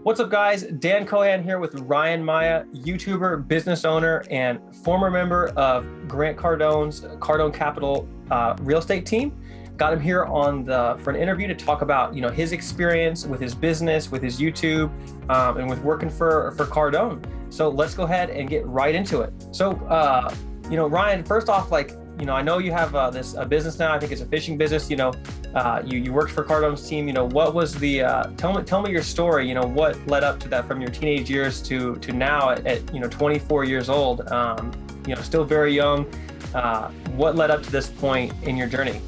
What's up, guys? Dan Kohan here with Ryan Maya, YouTuber, business owner, and former member of Grant Cardone's Cardone Capital real estate team. Got him here for an interview to talk about his experience with his business, with his YouTube, and with working for Cardone. So let's go ahead and get right into it. So Ryan, first off, I know you have a business now. I think it's a fishing business. You worked for Cardone's team. What was the tell me your story. What led up to that from your teenage years to now at 24 years old. Still very young. What led up to this point in your journey?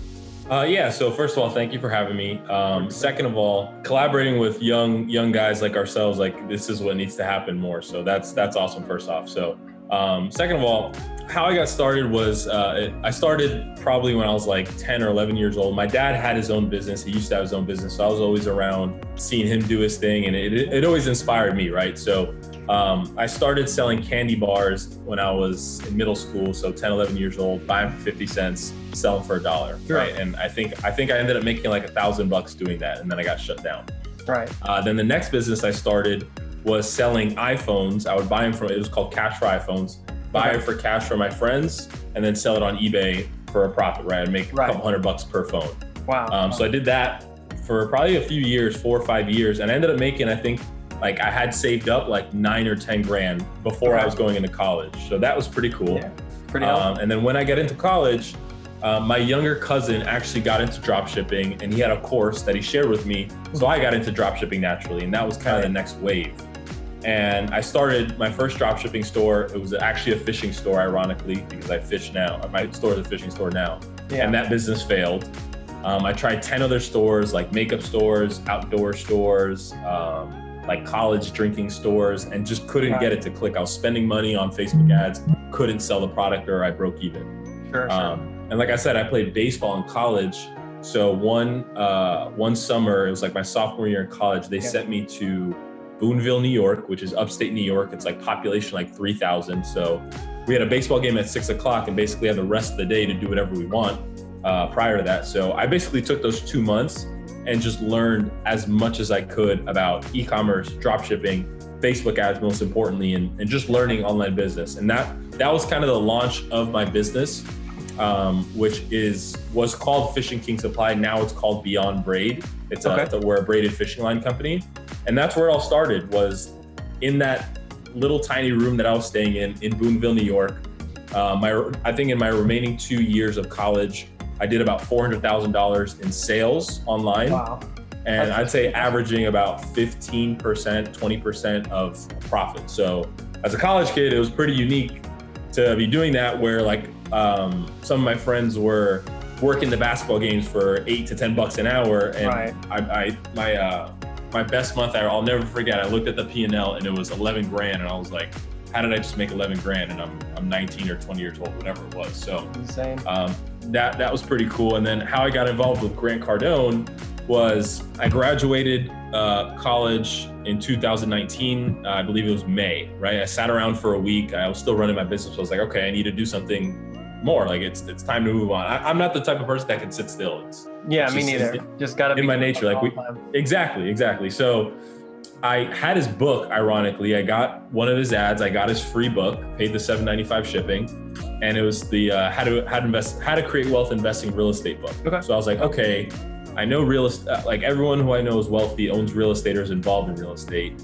So first of all, thank you for having me. Second of all, collaborating with young guys like ourselves, this is what needs to happen more. So that's awesome. First off, second of all, how I got started was I started probably when I was like 10 or 11 years old. My dad had his own business. He used to have his own business. So I was always around seeing him do his thing, and it always inspired me, right? So I started selling candy bars when I was in middle school. So 10, 11 years old, buying for 50 cents, selling for $1, Sure. right? And I think I ended up making like $1,000 doing that. And then I got shut down. Right. Then the next business I started was selling iPhones. I would buy them it was called Cash for iPhones. Buy it for cash from my friends, and then sell it on eBay for a profit, right? And make a couple $100 per phone. Wow. So I did that for probably a few years, 4 or 5 years, and I ended up making, I think, I had saved up like 9 or 10 grand before I was going into college. So that was pretty cool. Yeah, pretty helpful. And then when I got into college, my younger cousin actually got into drop shipping, and he had a course that he shared with me. So I got into drop shipping naturally, and that was kind of the next wave. And I started my first dropshipping store. It was actually a fishing store, ironically, because I fish now. My store is a fishing store now. Yeah. And that business failed. I tried 10 other stores, like makeup stores, outdoor stores, like college drinking stores, and just couldn't get it to click. I was spending money on Facebook ads, couldn't sell the product, or I broke even. Sure. And like I said, I played baseball in college. So one summer, it was like my sophomore year in college, they sent me to Boonville, New York, which is upstate New York. It's like population like 3,000. So we had a baseball game at 6 o'clock and basically had the rest of the day to do whatever we want prior to that. So I basically took those 2 months and just learned as much as I could about e-commerce, drop shipping, Facebook ads, most importantly, and just learning online business. And that was kind of the launch of my business, which was called Fishing King Supply. Now it's called Beyond Braid. We're a braided fishing line company. And that's where it all started, was in that little tiny room that I was staying in Boonville, New York. I think in my remaining 2 years of college, I did about $400,000 in sales online. Wow. And I'd say averaging about 15%, 20% of profit. So as a college kid, it was pretty unique to be doing that, where some of my friends were working the basketball games for $8 to $10 an hour. And my best month, I'll never forget, I looked at the P&L and it was 11 grand. And I was like, how did I just make 11 grand? And I'm 19 or 20 years old, whatever it was. So insane. That was pretty cool. And then how I got involved with Grant Cardone was I graduated college in 2019. I believe it was May, right? I sat around for a week. I was still running my business. I was like, okay, I need to do something more. It's time to move on. I'm not the type of person that can sit still. Me neither. Just gotta be in my nature. Exactly. So I had his book. Ironically, I got one of his ads. I got his free book, paid the $7.95 shipping, and it was the how to create wealth investing real estate book. Okay. So I was like, okay, I know real estate. Like everyone who I know is wealthy, owns real estate, or is involved in real estate.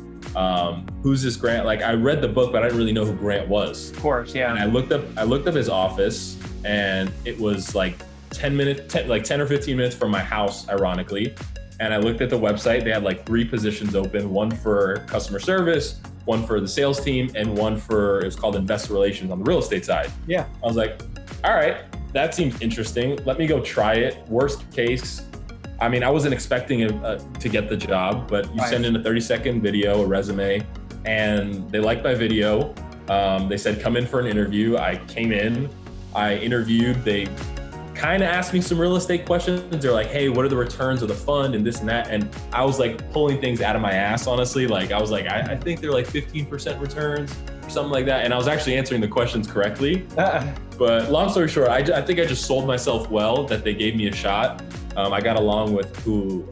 Who's this Grant? I read the book, but I didn't really know who Grant was. Of course, yeah. And I looked up his office, and it was like 10 or 15 minutes from my house, ironically. And I looked at the website. They had like 3 positions open, one for customer service, one for the sales team, and one it was called investor relations on the real estate side. Yeah. I was like, all right, that seems interesting. Let me go try it. Worst case, I wasn't expecting to get the job, but you send in a 30-second video, a resume, and they liked my video. They said, come in for an interview. I came in, I interviewed. They kind of asked me some real estate questions. They're like, hey, what are the returns of the fund and this and that? And I was like pulling things out of my ass, honestly. I was like, I think they're like 15% returns or something like that. And I was actually answering the questions correctly. But long story short, I think I just sold myself well that they gave me a shot. I got along with who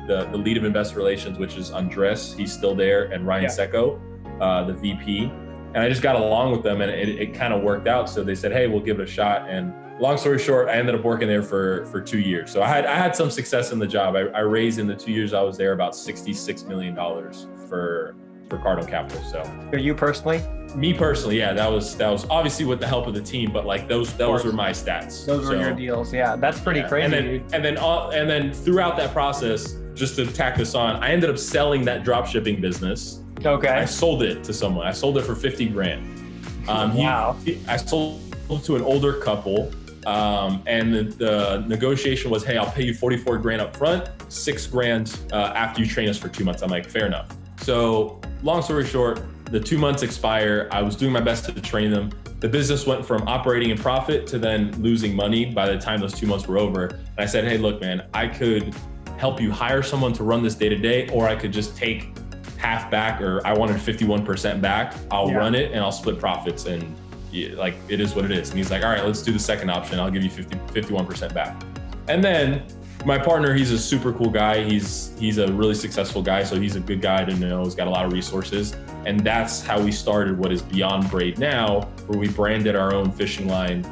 the lead of investor relations, which is Andres, he's still there, and Ryan Secco, the VP. And I just got along with them, and it kind of worked out. So they said, hey, we'll give it a shot. And long story short, I ended up working there for 2 years. So I had some success in the job. I raised in the 2 years I was there about $66 million for Cardone Capital. So for you personally? Me personally, yeah, that was obviously with the help of the team, but like those were my stats. Those were your deals. Yeah, that's pretty crazy. And then throughout that process, just to tack this on, I ended up selling that drop shipping business. Okay. I sold it to someone. I sold it for $50,000. Wow. I sold it to an older couple. And the negotiation was, hey, I'll pay you $44,000 up front, $6,000 after you train us for 2 months. I'm like, fair enough. So long story short, the 2 months expire. I was doing my best to train them. The business went from operating in profit to then losing money by the time those 2 months were over. And I said, hey, look, man, I could help you hire someone to run this day to day, or I could just take half back, or I wanted 51% back. I'll run it and I'll split profits, and like it is what it is. And he's like, all right, let's do the second option. I'll give you 51% back. And then my partner, he's a super cool guy. He's a really successful guy. So he's a good guy to know. He's got a lot of resources. And that's how we started what is Beyond Braid now, where we branded our own fishing line,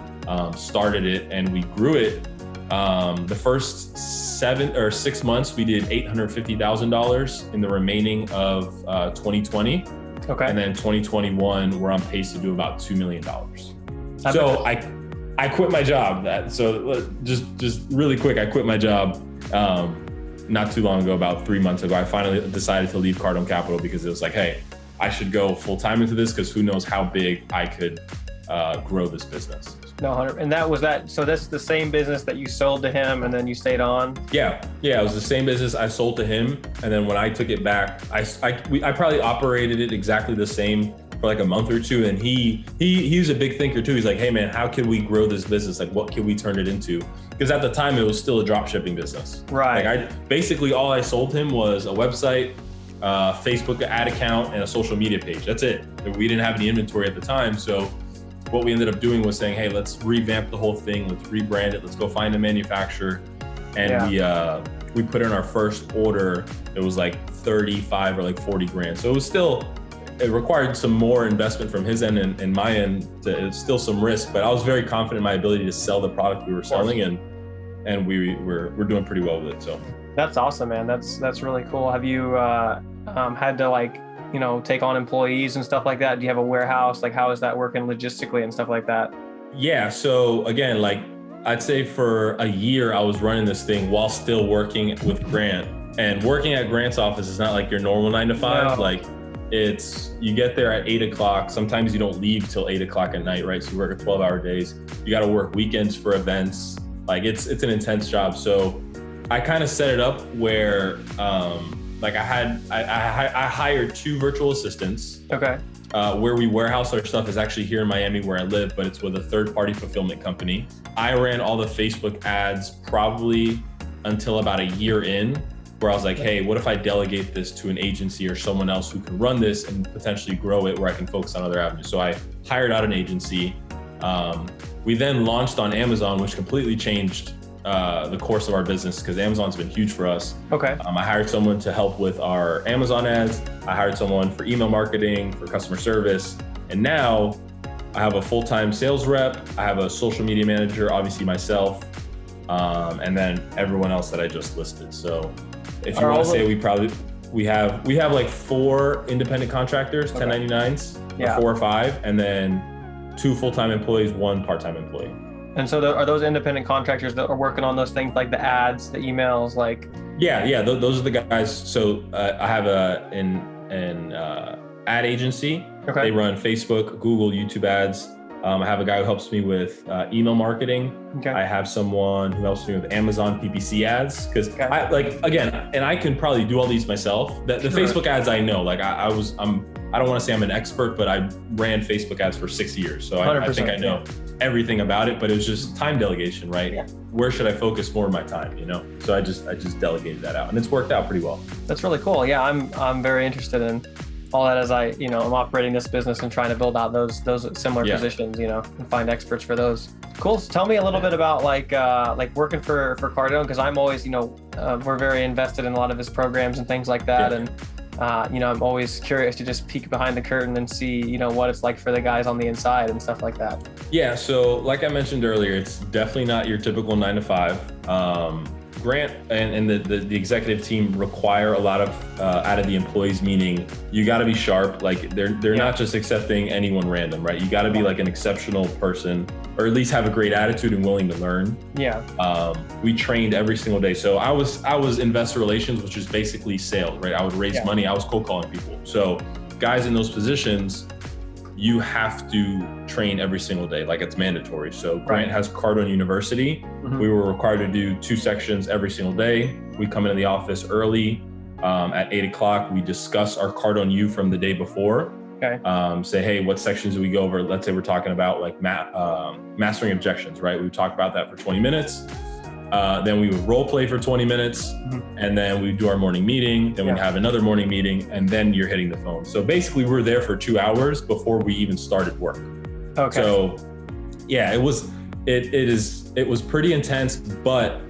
started it, and we grew it. The first 7 or 6 months, we did $850,000 in the remaining of 2020. Okay. And then 2021, we're on pace to do about $2 million. So I quit my job. Just really quick, I quit my job not too long ago, about 3 months ago. I finally decided to leave Cardone Capital because it was like, hey, I should go full time into this, because who knows how big I could grow this business. No, 100. And that was that. So that's the same business that you sold to him, and then you stayed on. Yeah, it was the same business I sold to him, and then when I took it back, I probably operated it exactly the same for like a month or two. And he was a big thinker too. He's like, hey man, how can we grow this business? Like, what can we turn it into? Because at the time it was still a drop shipping business. Right. Like basically all I sold him was a website, Facebook ad account, and a social media page. That's it. We didn't have any inventory at the time, so what we ended up doing was saying, hey, let's revamp the whole thing, let's rebrand it, let's go find a manufacturer. And we put in our first order. It was like 35 or like 40 grand. So it required some more investment from his end and my end. It's still some risk, but I was very confident in my ability to sell the product we were selling, and we're doing pretty well with it. So that's awesome, man. That's really cool. Have you had to take on employees and stuff like that? Do you have a warehouse? Like, how is that working logistically and stuff like that? Yeah. So again, like I'd say for a year, I was running this thing while still working with Grant. And working at Grant's office is not like your normal 9 to 5. No. Like you get there at 8 o'clock. Sometimes you don't leave till 8 o'clock at night, right? So you work at 12-hour days. You got to work weekends for events. Like it's an intense job. So I kind of set it up where, I hired 2 virtual assistants. Okay. Where we warehouse our stuff is actually here in Miami where I live, but it's with a third-party fulfillment company. I ran all the Facebook ads probably until about a year in, where I was like, hey, what if I delegate this to an agency or someone else who can run this and potentially grow it where I can focus on other avenues? So I hired out an agency. We then launched on Amazon, which completely changed the course of our business, because Amazon's been huge for us. Okay. I hired someone to help with our Amazon ads. I hired someone for email marketing, for customer service. And now I have a full-time sales rep. I have a social media manager, obviously myself, and then everyone else that I just listed. So if you want to say we have like 4 independent contractors, 1099s, 4 or 5, and then 2 full-time employees, 1 part-time employee. And so are those independent contractors that are working on those things, like the ads, the emails, like? Yeah, those are the guys. So I have an ad agency. Okay. They run Facebook, Google, YouTube ads. I have a guy who helps me with email marketing. Okay. I have someone who helps me with Amazon PPC ads, because I can probably do all these myself. The Facebook ads I know, like I don't want to say I'm an expert, but I ran Facebook ads for 6 years, so I think I know everything about it. But it was just time delegation, right? Yeah. Where should I focus more of my time? So I just delegated that out, and it's worked out pretty well. That's really cool. Yeah, I'm very interested in all that as I'm operating this business and trying to build out those similar positions, and find experts for those. Cool. So tell me a little bit about like working for Cardone, because I'm always, we're very invested in a lot of his programs and things like that. And, I'm always curious to just peek behind the curtain and see, what it's like for the guys on the inside and stuff like that. Yeah. So like I mentioned earlier, it's definitely not your typical 9 to 5. Grant and the executive team require a lot of out of the employees, meaning you got to be sharp. Like they're not just accepting anyone random, right? You got to be like an exceptional person, or at least have a great attitude and willing to learn. Yeah. We trained every single day. So I was investor relations, which is basically sales, right? I would raise money. I was cold calling people. So guys in those positions, you have to train every single day, like it's mandatory. So Grant has Cardone University. Mm-hmm. We were required to do 2 sections every single day. We come into the office early at 8 o'clock. We discuss our Cardone U from the day before. Okay. Say, hey, what sections do we go over? Let's say we're talking about like mastering objections, right? We would talk about that for 20 minutes. Then we would role play for 20 minutes, and then we do our morning meeting. Then we'd have another morning meeting, and then you're hitting the phone. So basically, we're there for 2 hours before we even started work. Okay. So yeah, it was pretty intense, but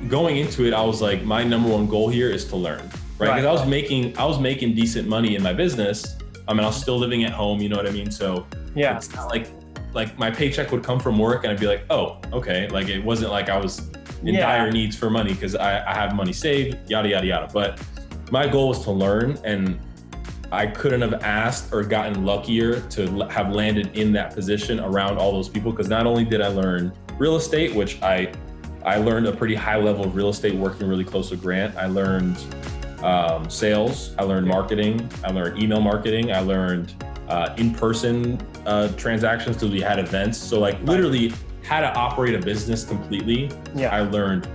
going into it, I was like, my number one goal here is to learn, right? Because I was making decent money in my business. I mean, I was still living at home, you know what I mean? So yeah, it's not like my paycheck would come from work and I'd be like, oh, okay. Like it wasn't like I was in dire needs for money because I have money saved, yada, yada, yada. But my goal was to learn, and I couldn't have asked or gotten luckier to have landed in that position around all those people. Because not only did I learn real estate, which I learned a pretty high level of real estate working really close with Grant. I learned sales, I learned marketing, I learned email marketing, I learned in-person transactions because we had events. So like literally how to operate a business completely. I learned,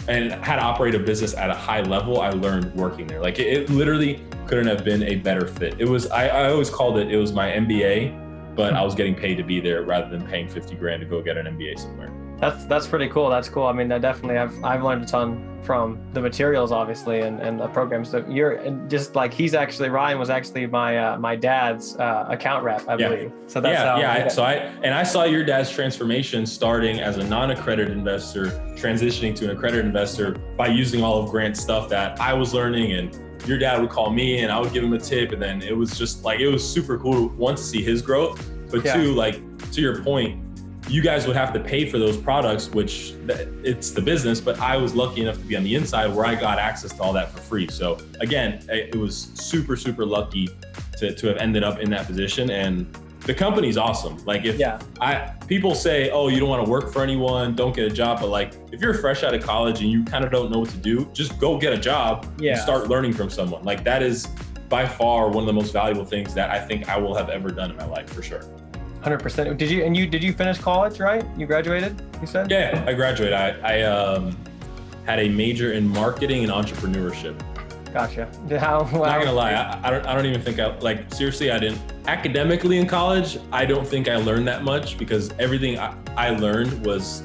and how to operate a business at a high level. I learned working there. Like it literally couldn't have been a better fit. It was, I always called it was my MBA, but I was getting paid to be there rather than paying 50 grand to go get an MBA somewhere. That's pretty cool. That's cool. I mean, I've learned a ton from the materials, obviously, and the programs. So you're just like, Ryan was actually my dad's account rep, I believe. So that's how. So I saw your dad's transformation starting as a non-accredited investor, transitioning to an accredited investor by using all of Grant's stuff that I was learning, and your dad would call me and I would give him a tip. And then it was just like, it was super cool, one, to see his growth, but two, like to your point, you guys would have to pay for those products, which it's the business, but I was lucky enough to be on the inside where I got access to all that for free. So again, it was super, super lucky to have ended up in that position. And the company's awesome. Like people say, oh, you don't want to work for anyone, don't get a job. But like, if you're fresh out of college and you kind of don't know what to do, just go get a job and start learning from someone. Like that is by far one of the most valuable things that I think I will have ever done in my life, for sure. 100%. Did you finish college, right? You graduated, you said? Yeah, I graduated. I had a major in marketing and entrepreneurship. Gotcha. Not gonna lie, I don't even think seriously, I didn't. Academically in college, I don't think I learned that much because everything I learned was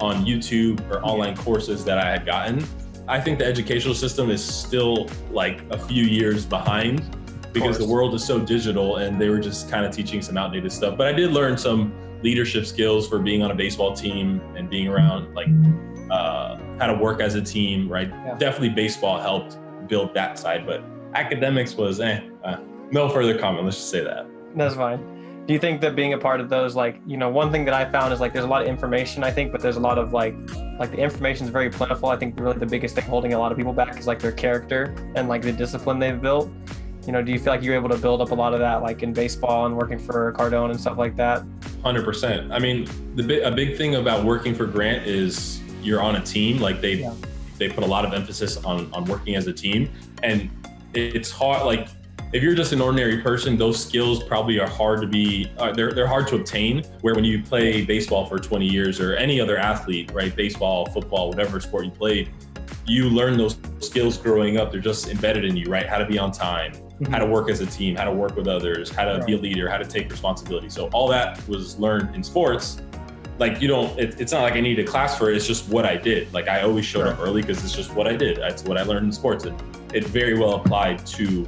on YouTube or online courses that I had gotten. I think the educational system is still like a few years behind, because the world is so digital and they were just kind of teaching some outdated stuff. But I did learn some leadership skills for being on a baseball team and being around like how to work as a team, right? Yeah. Definitely baseball helped build that side, but academics was no further comment. Let's just say that. That's fine. Do you think that being a part of those, one thing that I found is like there's a lot of information, I think, but there's a lot of like the information is very plentiful. I think really the biggest thing holding a lot of people back is like their character and like the discipline they've built. Do you feel like you're able to build up a lot of that, like in baseball and working for Cardone and stuff like that? 100%. I mean, a big thing about working for Grant is you're on a team. Like they put a lot of emphasis on working as a team, and it's hard. Like if you're just an ordinary person, those skills probably are hard to be. They're hard to obtain. Where when you play baseball for 20 years or any other athlete, right? Baseball, football, whatever sport you played, you learn those skills growing up. They're just embedded in you, right? How to be on time, how to work as a team, how to work with others, how to be a leader, how to take responsibility. So all that was learned in sports. Like it's not like I needed a class for it. It's just what I did. Like I always showed up early because it's just what I did. That's what I learned in sports. And it very well applied to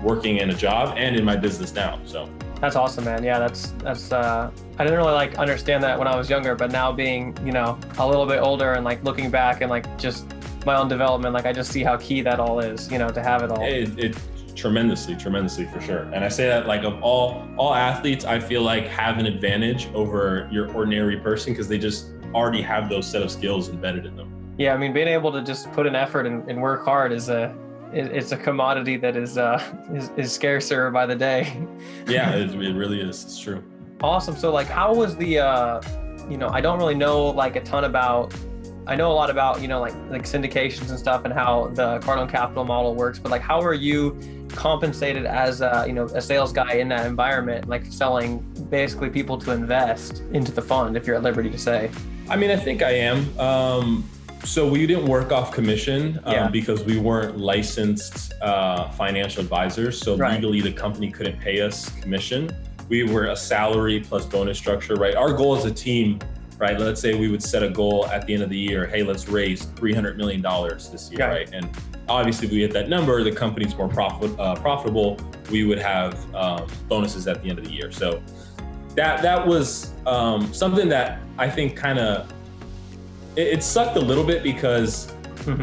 working in a job and in my business now. So that's awesome, man. Yeah, that's I didn't really like understand that when I was younger, but now being, you know, a little bit older and like looking back and like just my own development, like I just see how key that all is, you know, to have it all. It tremendously for sure. And I say that like of all athletes, I feel like have an advantage over your ordinary person because they just already have those set of skills embedded in them. Yeah, I mean, being able to just put in effort and work hard it's a commodity that is scarcer by the day. Yeah, it really is. It's true. Awesome. So like, how was the, you know, I don't really know like a ton about, I know a lot about, you know, like syndications and stuff and how the Cardone Capital model works, but like, how are you compensated as a, you know, a sales guy in that environment, like selling basically people to invest into the fund, if you're at liberty to say? I mean, I think I am. So we didn't work off commission because we weren't licensed financial advisors. So legally the company couldn't pay us commission. We were a salary plus bonus structure, right? Our goal as a team, right? Let's say we would set a goal at the end of the year. Hey, let's raise $300 million this year, right? And obviously if we hit that number, the company's more profitable. We would have bonuses at the end of the year. So that was something that I think kind of, it sucked a little bit because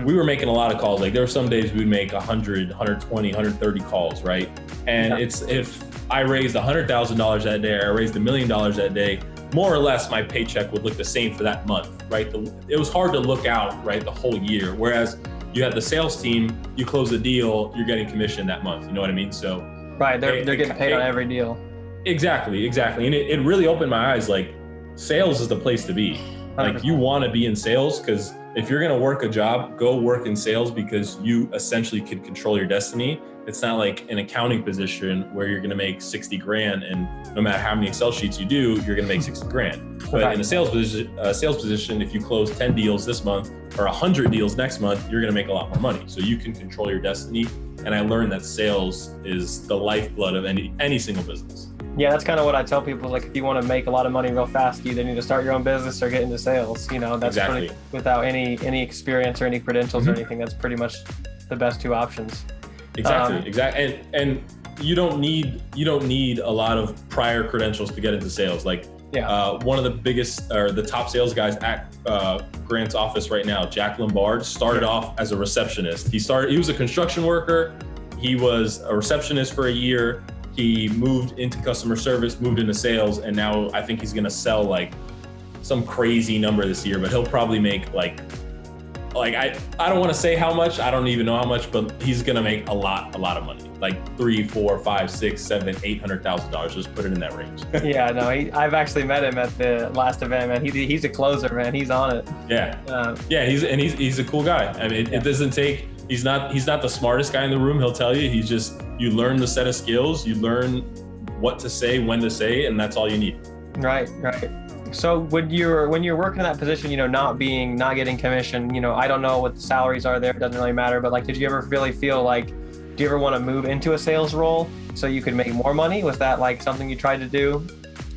we were making a lot of calls. Like there were some days we'd make 100, 120, 130 calls, right? And it's, if I raised $100,000 that day, or I raised $1 million that day, more or less my paycheck would look the same for that month, right? It was hard to look out, right, the whole year. Whereas you have the sales team, you close the deal, you're getting commission that month. You know what I mean? So right, they're getting paid on every deal. Exactly. And it really opened my eyes. Like sales is the place to be. Like 100%. You want to be in sales because if you're going to work a job, go work in sales because you essentially can control your destiny. It's not like an accounting position where you're going to make 60 grand and no matter how many Excel sheets you do, you're going to make 60 grand. But in a sales position, if you close 10 deals this month or 100 deals next month, you're going to make a lot more money. So you can control your destiny. And I learned that sales is the lifeblood of any single business. Yeah, that's kind of what I tell people. Like, if you want to make a lot of money real fast, you either need to start your own business or get into sales. You know, that's pretty, without any experience or any credentials or anything. That's pretty much the best two options. Exactly. And you don't need a lot of prior credentials to get into sales. Like, one of the biggest or the top sales guys at Grant's office right now, Jack Lombard, started off as a receptionist. He was a construction worker. He was a receptionist for a year. He moved into customer service, moved into sales, and now I think he's gonna sell like some crazy number this year, but he'll probably make like I don't want to say how much, I don't even know how much, but he's gonna make a lot of money, like $300,000, $400,000, $500,000, $600,000, $800,000. Just put it in that range. Yeah, no, I've actually met him at the last event, man. He's a closer, man. He's on it. He's a cool guy. I mean, it doesn't take. He's not the smartest guy in the room. He'll tell you. You learn the set of skills. You learn what to say, when to say, and that's all you need. Right. So when you're working in that position, you know, not getting commission, you know, I don't know what the salaries are there. It doesn't really matter. But like, did you ever really feel like, do you ever want to move into a sales role so you could make more money? Was that like something you tried to do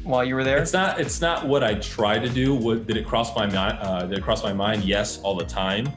while you were there? It's not what I tried to do. Did it cross my mind? Yes, all the time.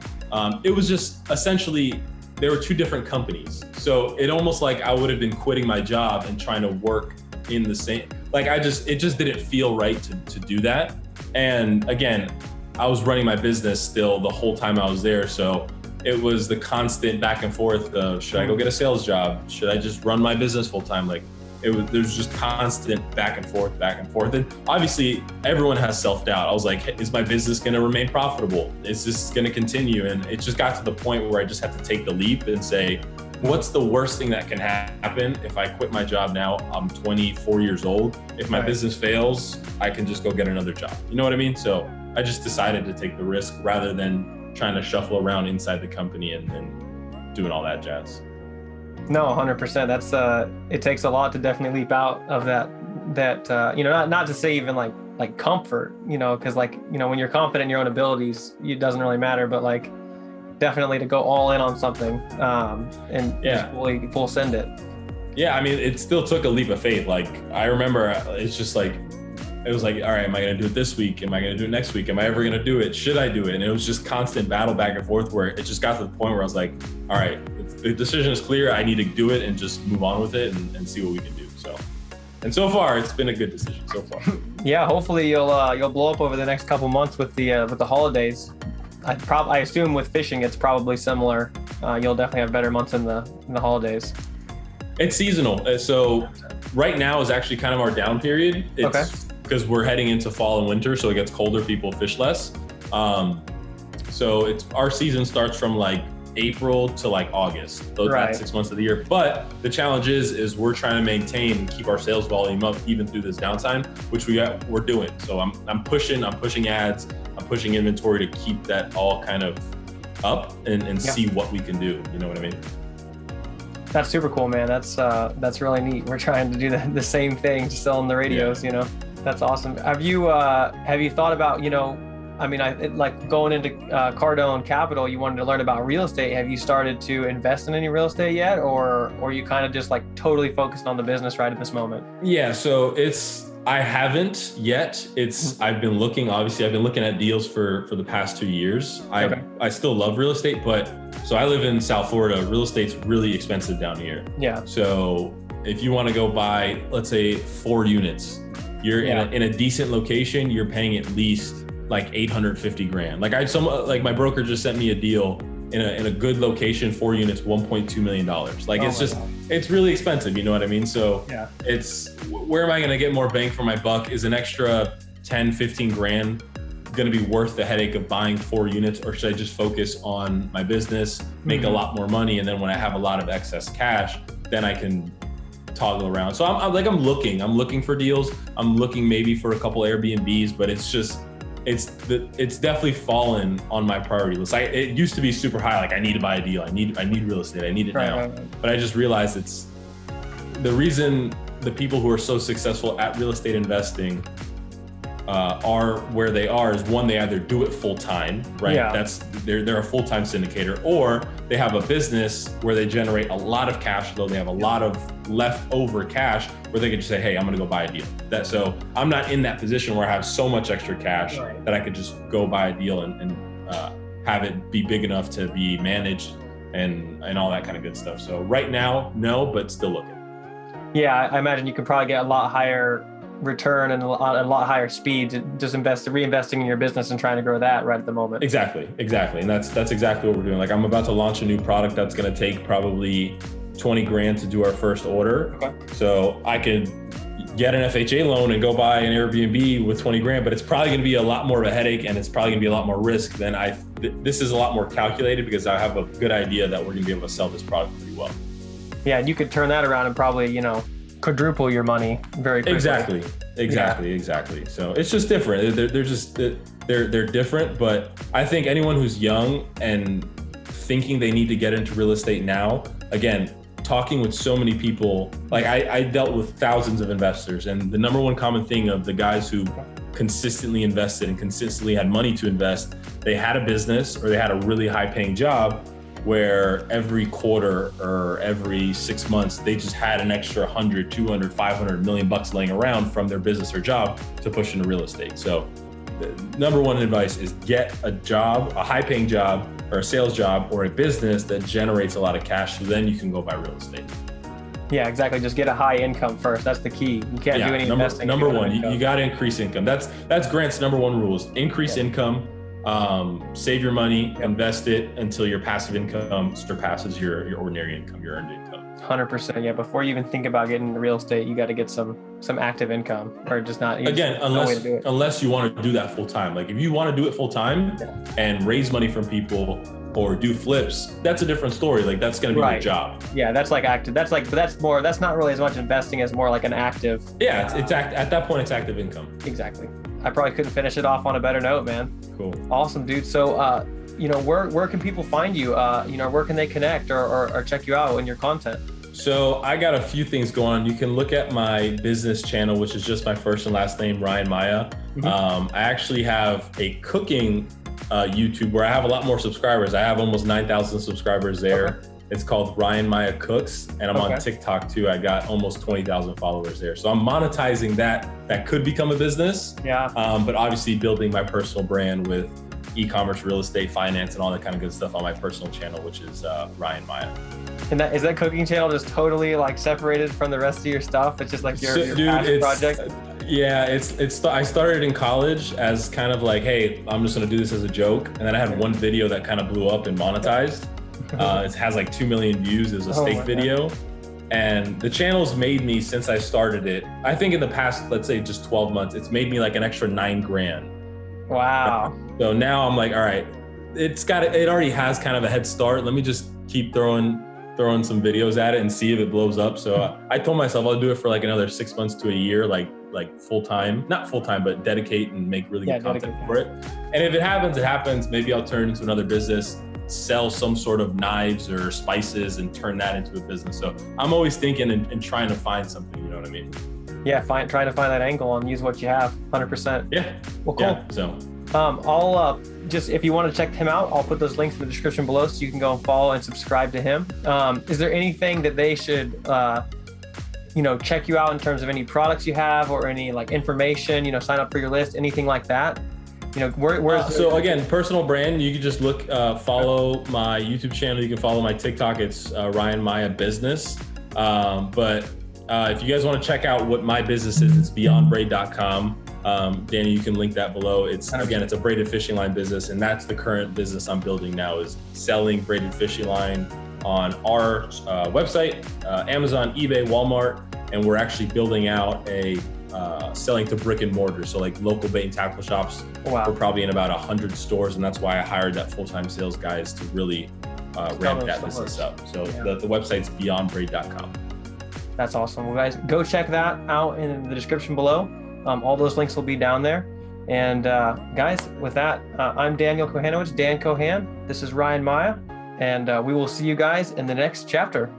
It was just essentially, there were two different companies. So it almost like I would have been quitting my job and trying to work in the same, like it just didn't feel right to do that. And again, I was running my business still the whole time I was there. So it was the constant back and forth of, should I go get a sales job? Should I just run my business full time? Like there's just constant back and forth. And obviously everyone has self-doubt. I was like, is my business going to remain profitable? Is this going to continue? And it just got to the point where I just had to take the leap and say, what's the worst thing that can happen if I quit my job now? I'm 24 years old. If my business fails, I can just go get another job. You know what I mean? So I just decided to take the risk rather than trying to shuffle around inside the company and doing all that jazz. No, 100%. That's it takes a lot to definitely leap out of that you know, not to say even like comfort, you know, because like, you know, when you're confident in your own abilities, it doesn't really matter, but like definitely to go all in on something and just full send it. Yeah, I mean, it still took a leap of faith. Like I remember it's just like, it was like, all right, am I going to do it this week? Am I going to do it next week? Am I ever going to do it? Should I do it? And it was just constant battle back and forth where it just got to the point where I was like, all right, the decision is clear. I need to do it and just move on with it and see what we can do. And so far, it's been a good decision so far. Yeah, hopefully you'll blow up over the next couple months with the holidays. I assume with fishing, it's probably similar. You'll definitely have better months in the holidays. It's seasonal. So right now is actually kind of our down period. It's because we're heading into fall and winter, so it gets colder, people fish less. So our season starts from like April to like August, those 6 months of the year. But the challenge is we're trying to maintain and keep our sales volume up even through this downtime, which we're doing. So I'm pushing ads, I'm pushing inventory to keep that all kind of up and see what we can do. You know what I mean? That's super cool, man. That's really neat. We're trying to do the same thing, just selling the radios. You know, that's awesome. Have you thought about, like going into Cardone Capital, you wanted to learn about real estate. Have you started to invest in any real estate yet, or are you kind of just like totally focused on the business right at this moment? Yeah, so I haven't yet. I've been looking at deals for the past 2 years. I still love real estate, but so I live in South Florida. Real estate's really expensive down here. Yeah. So if you want to go buy, let's say 4 units, you're in a decent location, you're paying at least like 850 grand. Like my broker just sent me a deal in a good location, 4 units, $1.2 million. Like it's really expensive. You know what I mean? So it's, where am I going to get more bang for my buck? Is an extra 10, 15 grand going to be worth the headache of buying 4 units, or should I just focus on my business, make a lot more money, and then when I have a lot of excess cash, then I can toggle around. So I'm looking for deals. I'm looking maybe for a couple Airbnbs, but it's definitely fallen on my priority list. It used to be super high. Like I need to buy a deal. I need real estate. I need it now. But I just realized it's the reason the people who are so successful at real estate investing are where they are is, one, they either do it full time, right? Yeah. They're a full-time syndicator, or they have a business where they generate a lot of cash flow. They have a lot of leftover cash where they could just say, hey, I'm going to go buy a deal. So I'm not in that position where I have so much extra cash that I could just go buy a deal and have it be big enough to be managed and all that kind of good stuff. So right now, no, but still looking. Yeah, I imagine you could probably get a lot higher return and a lot higher speed to just reinvesting in your business and trying to grow that right at the moment. Exactly. And that's exactly what we're doing. Like I'm about to launch a new product that's going to take probably 20 grand to do our first order. Okay. So I could get an FHA loan and go buy an Airbnb with 20 grand, but it's probably going to be a lot more of a headache, and it's probably going to be a lot more risk than this is a lot more calculated, because I have a good idea that we're going to be able to sell this product pretty well. Yeah. And you could turn that around and probably, quadruple your money very quickly. Exactly. So it's just different. They're different, but I think anyone who's young and thinking they need to get into real estate now, again, talking with so many people, like I dealt with thousands of investors, and the number one common thing of the guys who consistently invested and consistently had money to invest, they had a business or they had a really high paying job where every quarter or every 6 months, they just had an extra 100, 200, 500 million bucks laying around from their business or job to push into real estate. So the number one advice is get a job, a high paying job or a sales job or a business that generates a lot of cash, so then you can go buy real estate. Yeah, exactly. Just get a high income first. That's the key. You can't do any investing. Number one, you got to increase income. That's Grant's number one rules. Increase income. Save your money, invest it until your passive income surpasses your ordinary income, your earned income. 100%. Yeah. Before you even think about getting into real estate, you got to get some active income, or just not. Again, unless you want to do that full time. Like if you want to do it full time and raise money from people or do flips, that's a different story. Like that's going to be your job. Yeah. That's like active. That's not really as much investing as more like an active. Yeah. At that point, it's active income. Exactly. I probably couldn't finish it off on a better note, man. Cool. Awesome, dude. So, where can people find you? Where can they connect or check you out in your content? So I got a few things going on. You can look at my business channel, which is just my first and last name, Ryan Maya. Mm-hmm. I actually have a cooking YouTube where I have a lot more subscribers. I have almost 9,000 subscribers there. Okay. It's called Ryan Maya Cooks, and I'm on TikTok too. I got almost 20,000 followers there. So I'm monetizing that. That could become a business. Yeah. But obviously building my personal brand with e-commerce, real estate, finance, and all that kind of good stuff on my personal channel, which is Ryan Maya. And is that cooking channel just totally like separated from the rest of your stuff? It's just like your passion project? Yeah, I started in college as kind of like, hey, I'm just gonna do this as a joke. And then I had one video that kind of blew up and monetized. It has like 2 million views. It was a steak video. And the channel's made me, since I started it, I think in the past, let's say just 12 months, it's made me like an extra $9,000. Wow. So now I'm like, all right, it already has kind of a head start. Let me just keep throwing some videos at it and see if it blows up. So I told myself I'll do it for like another 6 months to a year, like full time, not full time, but dedicate and make really good content for it. And if it happens, it happens. Maybe I'll turn into another business, sell some sort of knives or spices and turn that into a business. So I'm always thinking and trying to find something, you know what I mean? Yeah, trying to find that angle and use what you have, 100%. Yeah. Well, cool. Yeah, so. I'll just, if you want to check him out, I'll put those links in the description below so you can go and follow and subscribe to him. Is there anything that they should, check you out in terms of any products you have or any like information, sign up for your list, anything like that? So again, personal brand, you can just look, follow my YouTube channel. You can follow my TikTok. It's Ryan Maya Business. But if you guys want to check out what my business is, it's beyondbraid.com. Danny, you can link that below. It's a braided fishing line business, and that's the current business I'm building now, is selling braided fishing line on our website, Amazon, eBay, Walmart, and we're actually building out a selling to brick and mortar, so like local bait and tackle shops. Wow. We're probably in about 100 stores, and that's why I hired that full-time sales guy, is to really ramp that business up. So the website's beyondbraid.com. That's awesome. Well, guys, go check that out in the description below. All those links will be down there. And guys, with that, I'm Daniel Kochanowicz, Dan Kohan. This is Ryan Maya, and we will see you guys in the next chapter.